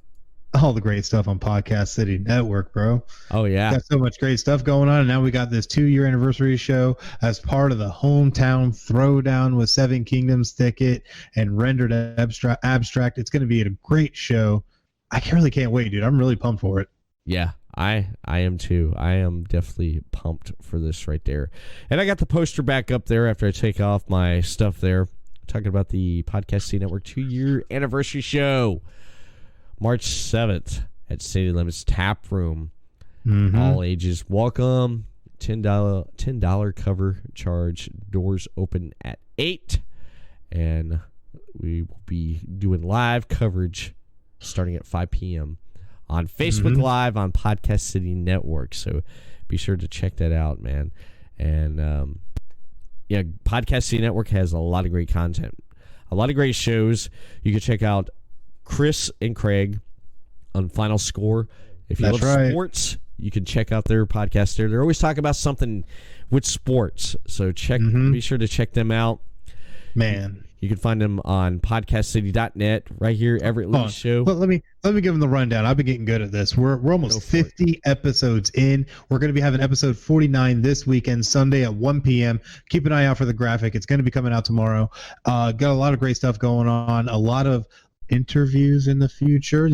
All the great stuff on Podcast City Network, bro. Oh yeah, got so much great stuff going on, and now we got this 2-year anniversary show as part of the hometown throwdown with Seven Kingdoms ticket and rendered abstract. It's going to be a great show. I really can't wait, dude. I'm really pumped for it. Yeah, I am too. I am definitely pumped for this right there. And I got the poster back up there after I take off my stuff there, talking about the Podcast City Network 2-year anniversary show. March 7th at City Limits Tap Room. All ages welcome. $10 cover charge. Doors open at 8. And we will be doing live coverage starting at 5 p.m. on Facebook Live on Podcast City Network. So be sure to check that out, man. And yeah, Podcast City Network has a lot of great content. A lot of great shows. You can check out Chris and Craig on Final Score. If you love sports, you can check out their podcast there. They're always talking about something with sports. So be sure to check them out. Man. You can find them on podcastcity.net right here, Everett Lee Show. Well, let me give them the rundown. I've been getting good at this. We're almost 50 episodes in. We're going to be having episode 49 this weekend, Sunday at 1 p.m. Keep an eye out for the graphic. It's going to be coming out tomorrow. Got a lot of great stuff going on. A lot of interviews in the future,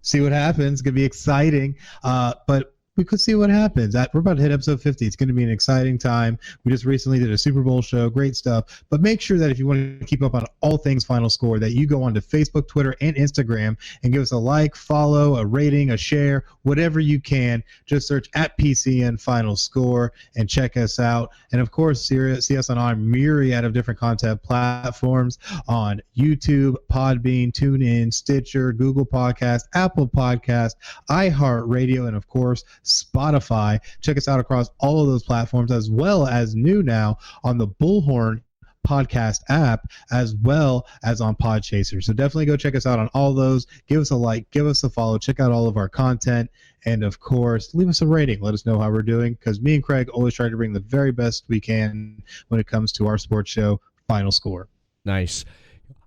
see what happens. It's going to be exciting. But we could see what happens. We're about to hit episode 50. It's going to be an exciting time. We just recently did a Super Bowl show. Great stuff. But make sure that if you want to keep up on all things Final Score, that you go on to Facebook, Twitter, and Instagram and give us a like, follow, a rating, a share, whatever you can. Just search at PCN Final Score and check us out. And, of course, see us on our myriad of different content platforms on YouTube, Podbean, TuneIn, Stitcher, Google Podcast, Apple Podcast, iHeartRadio, and, of course, Spotify. Check us out across all of those platforms, as well as new now on the Bullhorn podcast app, as well as on Podchaser. So definitely go check us out on all those. Give us a like, give us a follow, check out all of our content, and of course, leave us a rating. Let us know how we're doing, because me and Craig always try to bring the very best we can when it comes to our sports show, Final Score. Nice.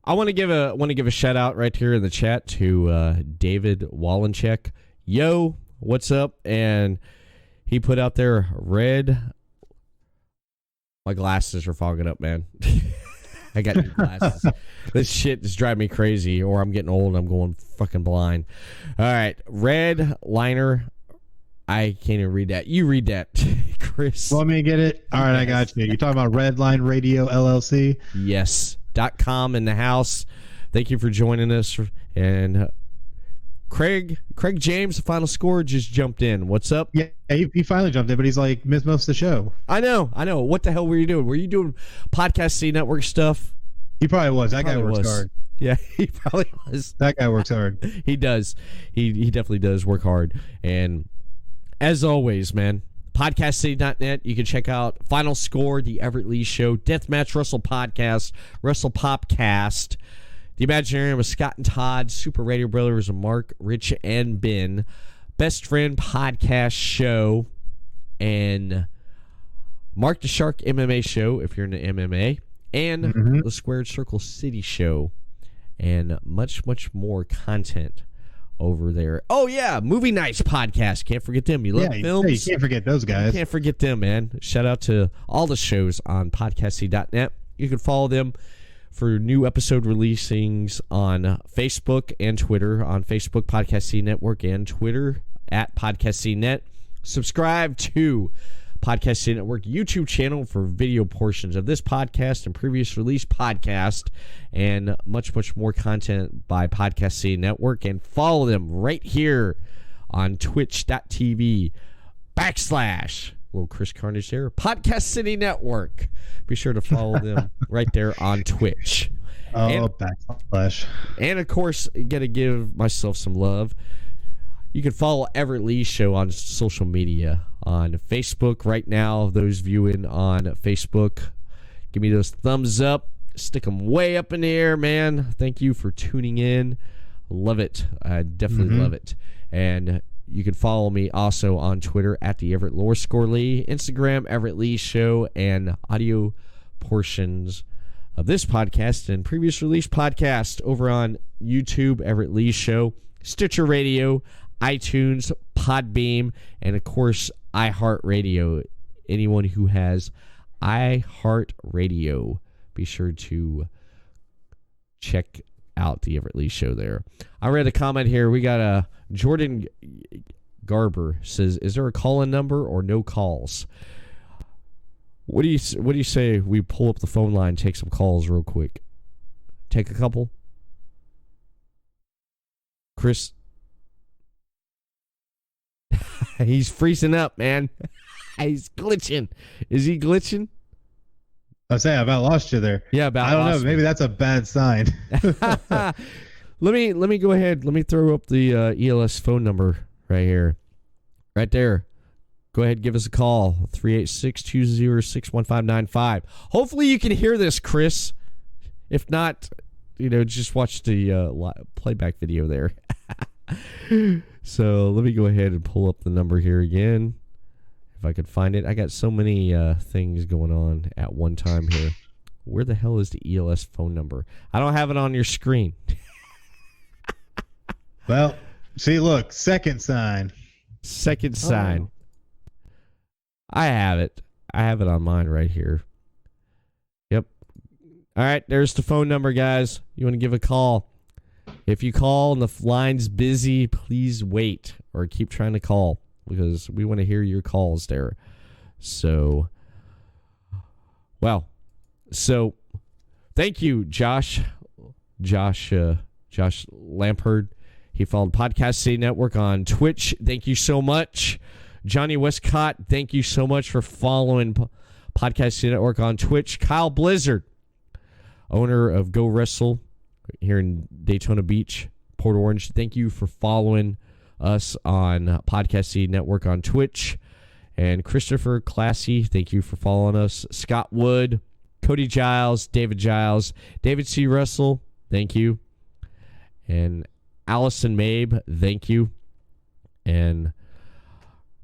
I want to give a shout out right here in the chat to David Wallencheck. Yo, what's up? And he put out there red. My glasses are fogging up, man. I got new glasses. This shit is driving me crazy, or I'm getting old and I'm going fucking blind. All right, red liner. I can't even read that. You read that, Chris. Want me to get it? All right, I got you. You're talking about Redline Radio LLC? Yes. .com in the house. Thank you for joining us. And Craig James, the Final Score, just jumped in. What's up? Yeah, he finally jumped in, but he's like missed most of the show. I know. What the hell were you doing? Were you doing Podcast City Network stuff? He probably was. That guy works hard. Yeah, he probably was. That guy works hard. He does. He definitely does work hard. And as always, man, podcastcity.net. You can check out Final Score, the Everett Lee Show, Deathmatch Wrestle Podcast, Wrestle Popcast, The Imaginarium with Scott and Todd, Super Radio Brothers of Mark, Rich, and Ben, Best Friend Podcast Show, and Mark the Shark MMA Show, if you're into MMA, and the Squared Circle City Show, and much, much more content over there. Oh, yeah, Movie Nights Podcast. Can't forget them. You love films? You can't forget those guys. Can't forget them, man. Shout out to all the shows on podcasty.net. You can follow them for new episode releasings on Facebook and Twitter. On Facebook, Podcast C Network, and Twitter at Podcast C Net. Subscribe to Podcast C Network YouTube channel for video portions of this podcast and previous release podcast, and much, much more content by Podcast C Network. And follow them right here on twitch.tv/ little Chris Carnage there, Podcast City Network. Be sure to follow them right there on Twitch. Backslash. And of course, gotta give myself some love. You can follow Everett Lee Show on social media on Facebook right now. Those viewing on Facebook, Give me those thumbs up. Stick them way up in the air, man. Thank you for tuning in. Love it. I definitely love it. And you can follow me also on Twitter at the Everett Lee, Instagram, Everett Lee Show, and audio portions of this podcast and previous release podcast over on YouTube, Everett Lee Show, Stitcher Radio, iTunes, Podbean, and of course, iHeartRadio. Anyone who has iHeartRadio, be sure to check out the Everett Lee Show there. I read a comment here. We got a Jordan Garber says, "Is there a call-in number or no calls?" What do you say we pull up the phone line, take some calls real quick? Take a couple. Chris, he's freezing up, man. He's glitching. Is he glitching? I say I about lost you there. Yeah, I don't know. Maybe that's a bad sign. Let me go ahead. Let me throw up the ELS phone number right here, right there. Go ahead, give us a call, 386-206-1595. Hopefully you can hear this, Chris. If not, just watch the playback video there. So let me go ahead and pull up the number here again. If I could find it. I got so many things going on at one time here. Where the hell is the ELS phone number? I don't have it on your screen. Well, see, look, second sign. Second sign. I have it. I have it on mine right here. Yep. All right, there's the phone number, guys. You want to give a call. If you call and the line's busy, please wait or keep trying to call because we want to hear your calls there. So, thank you, Josh Lampard. He followed Podcast City Network on Twitch. Thank you so much. Johnny Westcott, thank you so much for following Podcast City Network on Twitch. Kyle Blizzard, owner of Go Wrestle here in Daytona Beach, Port Orange. Thank you for following us on Podcast City Network on Twitch. And Christopher Classy, thank you for following us. Scott Wood, Cody Giles, David C. Russell, thank you. And Allison Mabe, thank you. And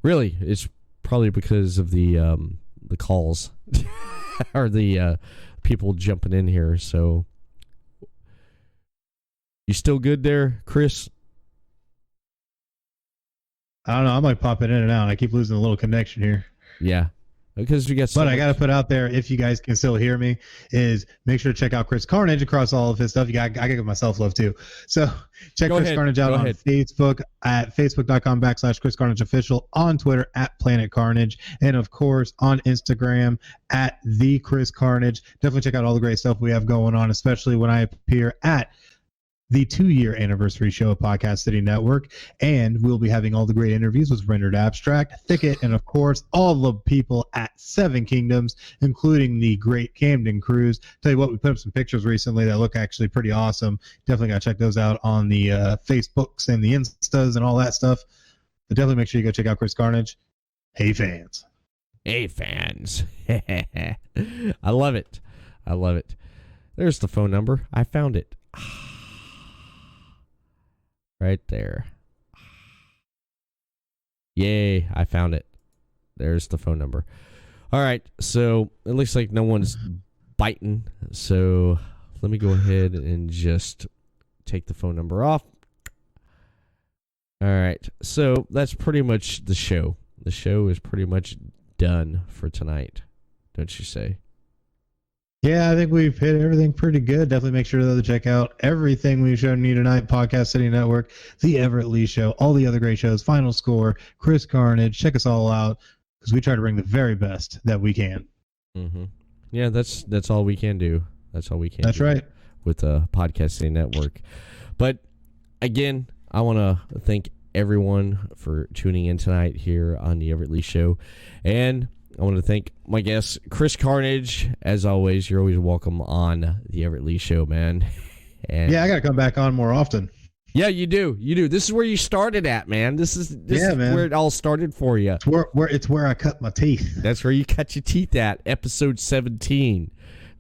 really, it's probably because of the calls or the people jumping in here. So, you still good there, Chris? I don't know. I'm like popping in and out. I keep losing a little connection here. Yeah. Because we got but I got to put out there, if you guys can still hear me, is make sure to check out Chris Carnage across all of his stuff. I got to give myself love too. So check Chris Carnage out on Facebook at facebook.com/Chris Carnage Official, on Twitter at Planet Carnage, and of course on Instagram at The Chris Carnage. Definitely check out all the great stuff we have going on, especially when I appear at the 2-year anniversary show of Podcast City Network, and we'll be having all the great interviews with Rendered Abstract, Thicket, and of course all the people at Seven Kingdoms, including the great Camden Cruise. Tell you what, we put up some pictures recently that look actually pretty awesome. Definitely got to check those out on the Facebooks and the Instas and all that stuff. But definitely make sure you go check out Chris Carnage. Hey fans. Hey fans. I love it. I love it. There's the phone number. I found it. Right there. Yay, I found it. There's the phone number. All right, so it looks like no one's biting. So let me go ahead and just take the phone number off. All right, so that's pretty much the show. The show is pretty much done for tonight, don't you say? Yeah, I think we've hit everything pretty good. Definitely make sure to check out everything we've shown you tonight. Podcast City Network, The Everett Lee Show, all the other great shows, Final Score, Chris Carnage. Check us all out because we try to bring the very best that we can. Mm-hmm. Yeah, that's all we can do. That's all we can do. That's right. With the Podcast City Network. But again, I want to thank everyone for tuning in tonight here on The Everett Lee Show. And I want to thank my guest, Chris Carnage. As always, you're always welcome on the Everett Lee Show, man. And yeah, I got to come back on more often. Yeah, you do. You do. This is where you started at, man. This is where it all started for you. It's where I cut my teeth. That's where you cut your teeth at, episode 17.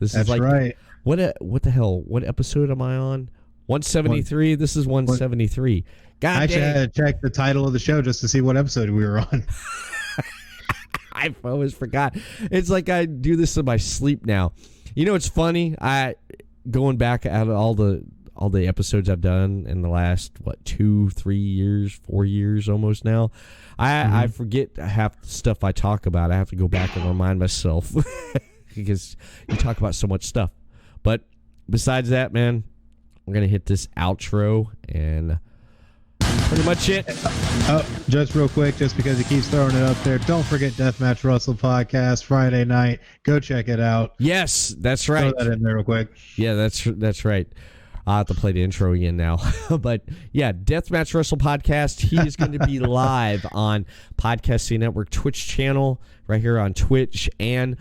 This That's is like right. what the hell? What episode am I on? 173. This is 173. God Actually, I dang. had to check the title of the show just to see what episode we were on. I always forgot. It's like I do this in my sleep now. You know, it's funny. Going back at all the episodes I've done in the last 2, 3 years, 4 years almost now. I forget half the stuff I talk about. I have to go back and remind myself because you talk about so much stuff. But besides that, man, we're gonna hit this outro and pretty much it. Oh, just real quick, just because he keeps throwing it up there, don't forget Deathmatch Russell podcast Friday night. Go check it out. Yes, that's right. Throw that in there real quick. Yeah, that's right. I'll have to play the intro again now. But yeah, Deathmatch Wrestle Podcast. He is going to be live on Podcasting Network Twitch channel right here on Twitch and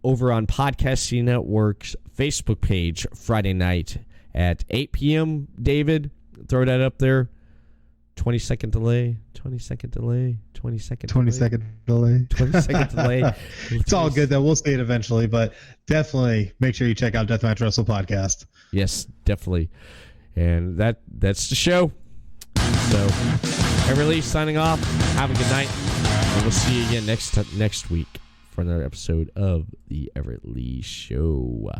over on Podcasting Network's Facebook page Friday night at 8 p.m. David, throw that up there. 20-second delay. 20-second delay. 20-second delay. 20-second delay. 20-second delay. It's all good, though. We'll see it eventually, but definitely make sure you check out Deathmatch Wrestle podcast. Yes, definitely. And that's the show. So, Everett Lee signing off. Have a good night. And we'll see you again next week for another episode of the Everett Lee Show.